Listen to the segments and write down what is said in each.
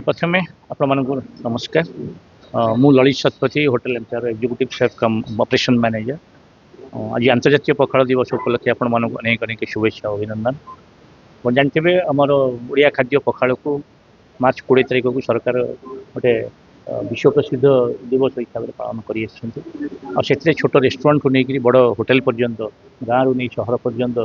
प्रथमे आपको नमस्कार। मु Lalit Satpathy hotel Empire executive chef cum operation manager. आज अंतर्जातीय पखाड़ दिवस उपलक्षे आपण अनेक अनेक शुभेच्छा अभिनंदन। जानते आमर ओडिया खाद्य पखाड़ को मार्च 20 तारिख को सरकार गोटे विश्व प्रसिद्ध दिवस हिसाब से पालन कर छोट रेस्टोरेंट को लेकर बड़ होटेल पर्यंत गाँव रू नहीं सहर पर्यंत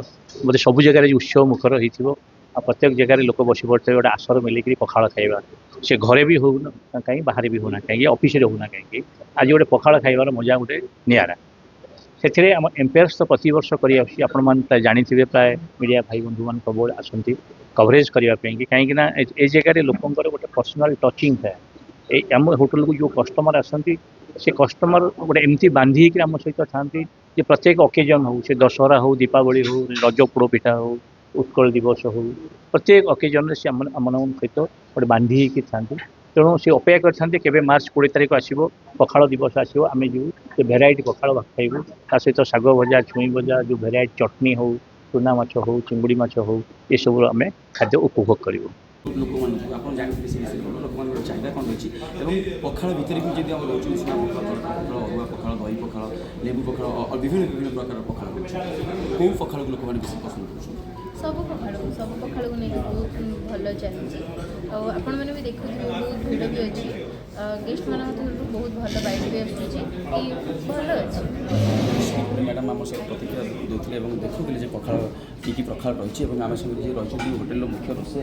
बोले सब जगह उत्सव मुखर हो प्रत्येक जगह लोक बस पड़ते गोटे आसर मिलिक पखाड़ खाइबा से घरे भी होना कहीं बाहर भी होना कहीं ऑफिस होना कहीं आज गोटे पखाड़ खाइबार मजा गोटे निरा से आम एम्पायर्स तो प्रत वर्ष कर जानी प्राय मीडिया भाई बंधु मान सब आसती कवरेज करने कहीं ए जगह लोकंर गोटे पर्सनाल टचिंग थाए आम होटेल को जो कस्टमर आसती से कस्टमर गोटे एमती बांधी आम सहित था प्रत्येक अकेजन हो से दशहरा हो दीपावली हो रज पोड़ पिठा हो उत्कल दिवस हो प्रत्येक अकेजन से आम सहित गोटे बांधी था तेणु से अपेक्षा करते केवे मार्च 20 तारिख आसो पखाड़ दिवस आसो आम जो भेराइटी पखाड़ खाइबू ता सहित शाग भजा छुई भजा जो भेराइटी चटनी हो चूना माछ हो चिंगुड़ी माछ हो ये सब आम खाद्य उपभोग करूँ। लोक लोक चाहिदा कौन रही पखाड़ भितर भी जब आम रोच सुना पखाड़ अरुआ पखाड़ दही पखाड़ लेबू पखाड़ और विभिन्न विभिन्न प्रकार पखाड़ कौ पखाड़ को लोक मैंने बेस पसंद कर सब पखाड़ को नहीं बहुत भल चलती आपण मैंने भी देखुए बहुत भिड़ भी अच्छी गेस्ट मान बहुत भल बाइट भी आसूँ भल अच्छे मैडम आम सब प्रतिक्रिया देते देखुले पखाड़ कि प्रकार रही आम सब रही होटेल मुख्य रोषे